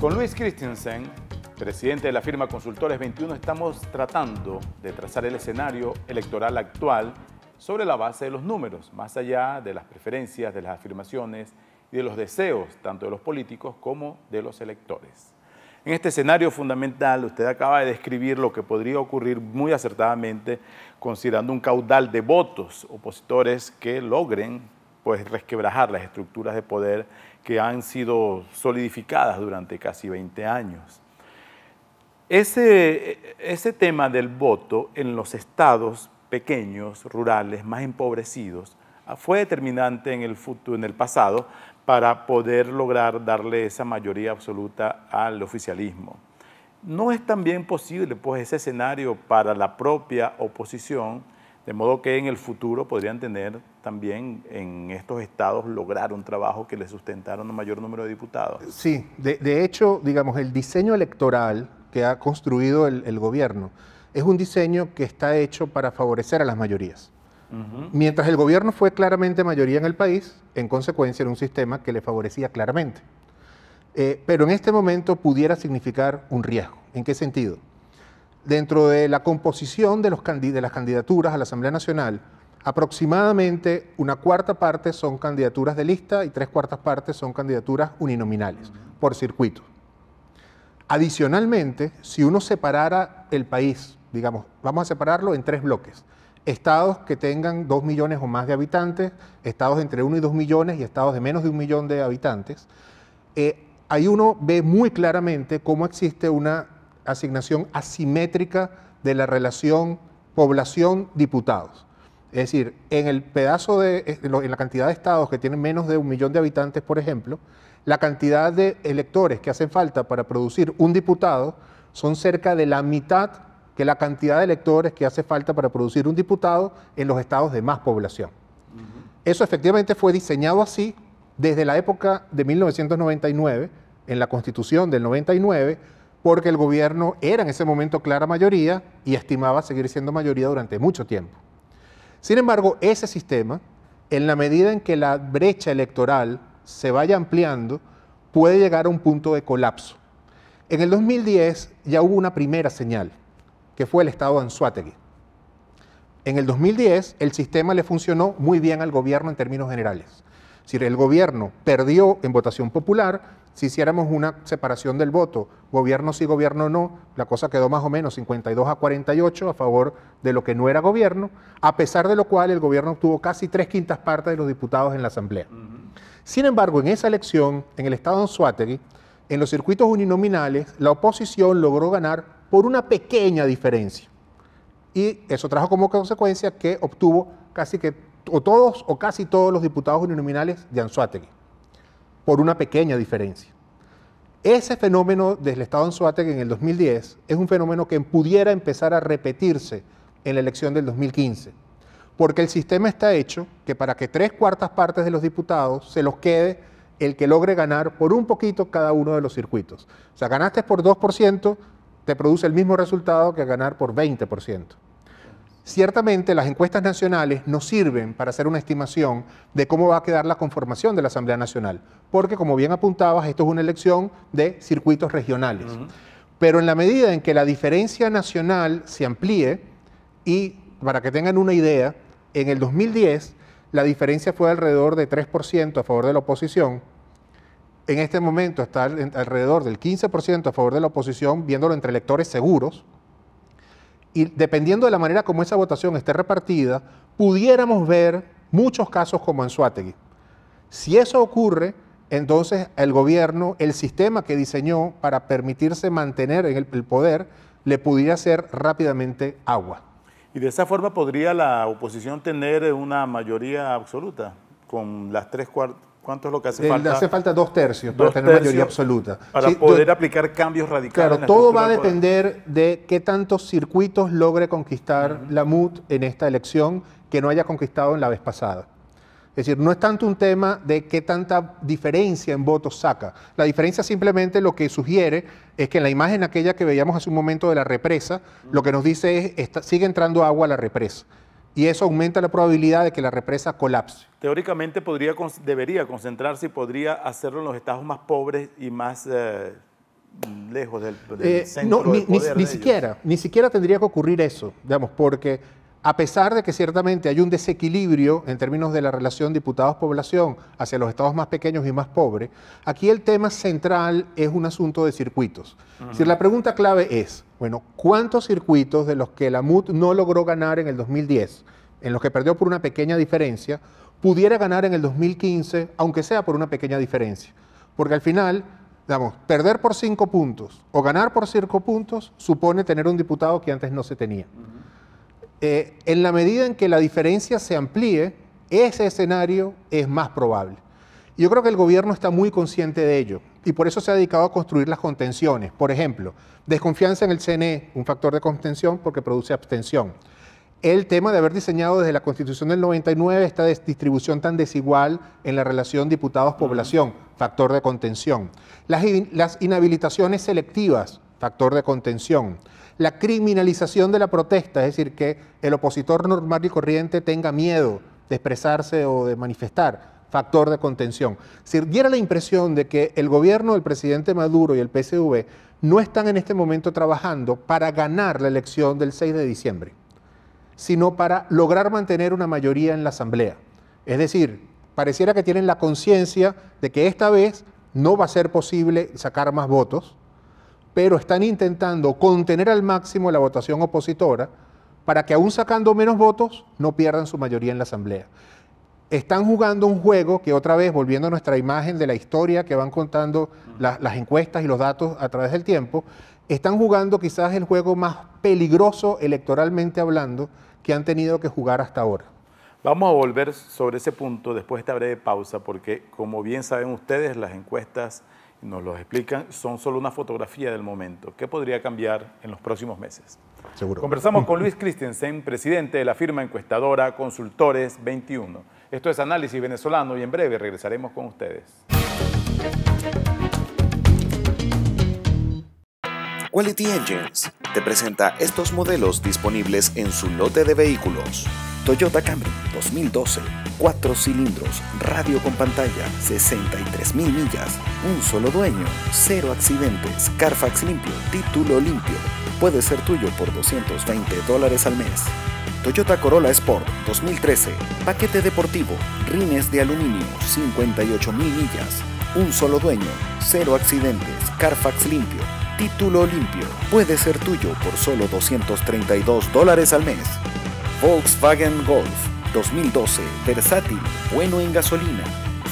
Con Luis Christensen, presidente de la firma Consultores 21, estamos tratando de trazar el escenario electoral actual sobre la base de los números, más allá de las preferencias, de las afirmaciones y de los deseos, tanto de los políticos como de los electores. En este escenario fundamental, usted acaba de describir lo que podría ocurrir muy acertadamente, considerando un caudal de votos opositores que logren resquebrajar las estructuras de poder que han sido solidificadas durante casi 20 años. Ese tema del voto en los estados pequeños, rurales, más empobrecidos, fue determinante en el pasado para poder lograr darle esa mayoría absoluta al oficialismo. ¿No es también posible ese escenario para la propia oposición, de modo que en el futuro podrían tener también en estos estados lograr un trabajo que les sustentara un mayor número de diputados? Sí, de hecho, digamos, el diseño electoral que ha construido el gobierno es un diseño que está hecho para favorecer a las mayorías. Mientras el gobierno fue claramente mayoría en el país, en consecuencia era un sistema que le favorecía claramente. Pero en este momento pudiera significar un riesgo. ¿En qué sentido? Dentro de la composición de las candidaturas a la Asamblea Nacional, aproximadamente una cuarta parte son candidaturas de lista y 3/4 partes son candidaturas uninominales, por circuito. Adicionalmente, si uno separara el país, digamos, vamos a separarlo en 3 bloques. Estados que tengan 2 millones o más de habitantes, estados entre 1 y 2 millones y estados de menos de 1 millón de habitantes, ahí uno ve muy claramente cómo existe una asignación asimétrica de la relación población-diputados. Es decir, en el pedazo en la cantidad de estados que tienen menos de 1 millón de habitantes, por ejemplo, la cantidad de electores que hacen falta para producir un diputado son cerca de la mitad que la cantidad de electores que hace falta para producir un diputado en los estados de más población. Eso efectivamente fue diseñado así desde la época de 1999, en la Constitución del 99, porque el gobierno era en ese momento clara mayoría y estimaba seguir siendo mayoría durante mucho tiempo. Sin embargo, ese sistema, en la medida en que la brecha electoral se vaya ampliando, puede llegar a un punto de colapso. En el 2010 ya hubo una primera señal, que fue el estado de Anzoátegui. En el 2010 el sistema le funcionó muy bien al gobierno en términos generales. Es decir, el gobierno perdió en votación popular. Si hiciéramos una separación del voto, gobierno sí, gobierno no, la cosa quedó más o menos 52 a 48 a favor de lo que no era gobierno, a pesar de lo cual el gobierno obtuvo casi 3/5 partes de los diputados en la Asamblea. Sin embargo, en esa elección, en el estado de Anzoátegui, en los circuitos uninominales, la oposición logró ganar por una pequeña diferencia. Y eso trajo como consecuencia que obtuvo casi que todos o casi todos los diputados uninominales de Anzoátegui, por una pequeña diferencia. Ese fenómeno del estado de Anzoátegui en el 2010 es un fenómeno que pudiera empezar a repetirse en la elección del 2015, porque el sistema está hecho que para que 3/4 partes de los diputados se los quede el que logre ganar por un poquito cada uno de los circuitos. O sea, ganaste por 2%, te produce el mismo resultado que ganar por 20%. Ciertamente las encuestas nacionales no sirven para hacer una estimación de cómo va a quedar la conformación de la Asamblea Nacional, porque como bien apuntabas, esto es una elección de circuitos regionales. Pero en la medida en que la diferencia nacional se amplíe, y para que tengan una idea, en el 2010 la diferencia fue alrededor de 3% a favor de la oposición. En este momento está alrededor del 15% a favor de la oposición, viéndolo entre electores seguros. Y dependiendo de la manera como esa votación esté repartida, pudiéramos ver muchos casos como Anzoátegui. Si eso ocurre, entonces el gobierno, el sistema que diseñó para permitirse mantener en el poder, le pudiera hacer rápidamente agua. Y de esa forma podría la oposición tener una mayoría absoluta con las 3/4. ¿Cuánto es lo que hace falta? Hace falta 2/3 para tener mayoría absoluta. Para poder aplicar cambios radicales. Claro, todo va a depender de qué tantos circuitos logre conquistar la MUD en esta elección que no haya conquistado en la vez pasada. Es decir, no es tanto un tema de qué tanta diferencia en votos saca. La diferencia simplemente lo que sugiere es que en la imagen aquella que veíamos hace un momento de la represa, lo que nos dice es sigue entrando agua a la represa. Y eso aumenta la probabilidad de que la represa colapse. Teóricamente debería concentrarse y podría hacerlo en los estados más pobres y más lejos del centro no, de poder ni siquiera tendría que ocurrir eso, digamos, porque a pesar de que ciertamente hay un desequilibrio en términos de la relación diputados-población hacia los estados más pequeños y más pobres, aquí el tema central es un asunto de circuitos. Es decir, la pregunta clave es, bueno, ¿cuántos circuitos de los que la MUD no logró ganar en el 2010, en los que perdió por una pequeña diferencia, pudiera ganar en el 2015, aunque sea por una pequeña diferencia? Porque al final, digamos, perder por 5 puntos o ganar por 5 puntos supone tener un diputado que antes no se tenía. En la medida en que la diferencia se amplíe, ese escenario es más probable. Y yo creo que el gobierno está muy consciente de ello y por eso se ha dedicado a construir las contenciones. Por ejemplo, desconfianza en el CNE, un factor de contención porque produce abstención. El tema de haber diseñado desde la Constitución del 99 esta distribución tan desigual en la relación diputados-población, factor de contención. Las inhabilitaciones selectivas, factor de contención. La criminalización de la protesta, es decir, que el opositor normal y corriente tenga miedo de expresarse o de manifestar, factor de contención. Si diera la impresión de que el gobierno del presidente Maduro y el PSV no están en este momento trabajando para ganar la elección del 6 de diciembre, sino para lograr mantener una mayoría en la Asamblea. Es decir, pareciera que tienen la conciencia de que esta vez no va a ser posible sacar más votos, pero están intentando contener al máximo la votación opositora para que aún sacando menos votos no pierdan su mayoría en la Asamblea. Están jugando un juego que otra vez, volviendo a nuestra imagen de la historia que van contando las encuestas y los datos a través del tiempo, están jugando quizás el juego más peligroso electoralmente hablando que han tenido que jugar hasta ahora. Vamos a volver sobre ese punto después de esta breve pausa porque, como bien saben ustedes, las encuestas nos lo explican, son solo una fotografía del momento. ¿Qué podría cambiar en los próximos meses? Seguro. Conversamos con Luis Christensen, presidente de la firma encuestadora Consultores 21. Esto es Análisis Venezolano y en breve regresaremos con ustedes. Quality Engines te presenta estos modelos disponibles en su lote de vehículos. Toyota Camry 2012, 4 cilindros, radio con pantalla, 63,000 millas, un solo dueño, 0 accidentes, Carfax limpio, título limpio. Puede ser tuyo por $220 al mes. Toyota Corolla Sport 2013, paquete deportivo, rines de aluminio, 58,000 millas, un solo dueño, 0 accidentes, Carfax limpio, título limpio. Puede ser tuyo por solo $232 al mes. Volkswagen Golf 2012, versátil, bueno en gasolina,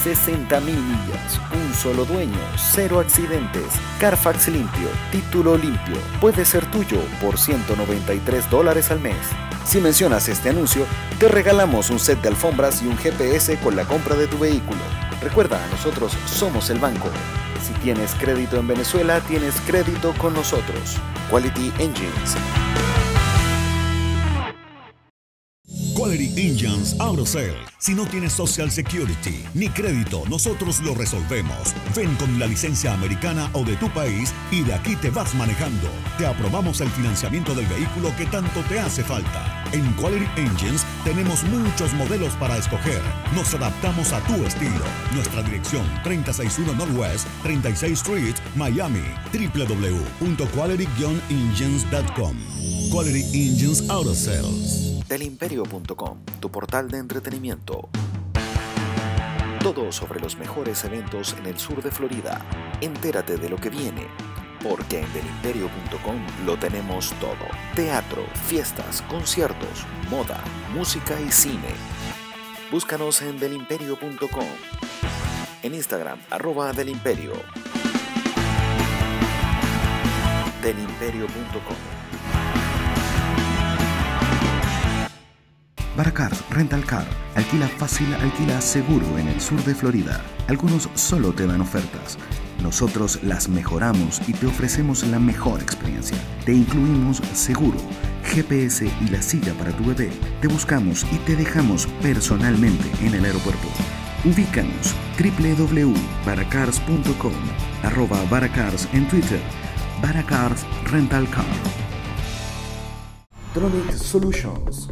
60,000 millas, un solo dueño, 0 accidentes, Carfax limpio, título limpio. Puede ser tuyo por $193 al mes. Si mencionas este anuncio, te regalamos un set de alfombras y un GPS con la compra de tu vehículo. Recuerda, nosotros somos el banco. Si tienes crédito en Venezuela, tienes crédito con nosotros. Quality Engines. Quality Engines Auto Sale. Si no tienes Social Security ni crédito, nosotros lo resolvemos. Ven con la licencia americana o de tu país y de aquí te vas manejando. Te aprobamos el financiamiento del vehículo que tanto te hace falta. En Quality Engines tenemos muchos modelos para escoger. Nos adaptamos a tu estilo. Nuestra dirección 361 Northwest 36th Street, Miami. www.quality-engines.com. Quality Engines Auto Sales. Delimperio.com, tu portal de entretenimiento. Todo sobre los mejores eventos en el sur de Florida. Entérate de lo que viene, porque en delimperio.com lo tenemos todo. Teatro, fiestas, conciertos, moda, música y cine. Búscanos en delimperio.com. En Instagram, @delimperio. Delimperio.com. Baracars Rental Car. Alquila fácil, alquila seguro en el sur de Florida. Algunos solo te dan ofertas. Nosotros las mejoramos y te ofrecemos la mejor experiencia. Te incluimos seguro, GPS y la silla para tu bebé. Te buscamos y te dejamos personalmente en el aeropuerto. Ubícanos www.baracars.com, @Baracars en Twitter, Baracars Rental Car. Tronic Solutions.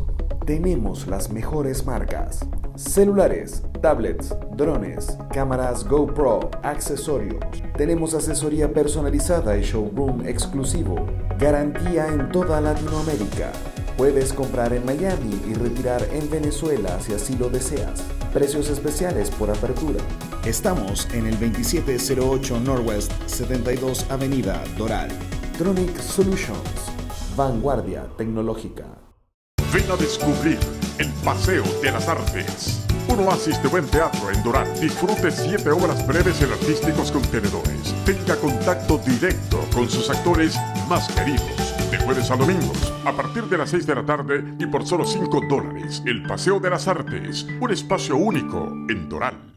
Tenemos las mejores marcas. Celulares, tablets, drones, cámaras GoPro, accesorios. Tenemos asesoría personalizada y showroom exclusivo. Garantía en toda Latinoamérica. Puedes comprar en Miami y retirar en Venezuela si así lo deseas. Precios especiales por apertura. Estamos en el 2708 Northwest 72 Avenida Doral. Tronic Solutions. Vanguardia tecnológica. Ven a descubrir el Paseo de las Artes. Un oasis de buen teatro en Doral. Disfrute 7 obras breves y artísticos contenedores. Tenga contacto directo con sus actores más queridos. De jueves a domingos, a partir de las 6 de la tarde y por solo $5. El Paseo de las Artes, un espacio único en Doral.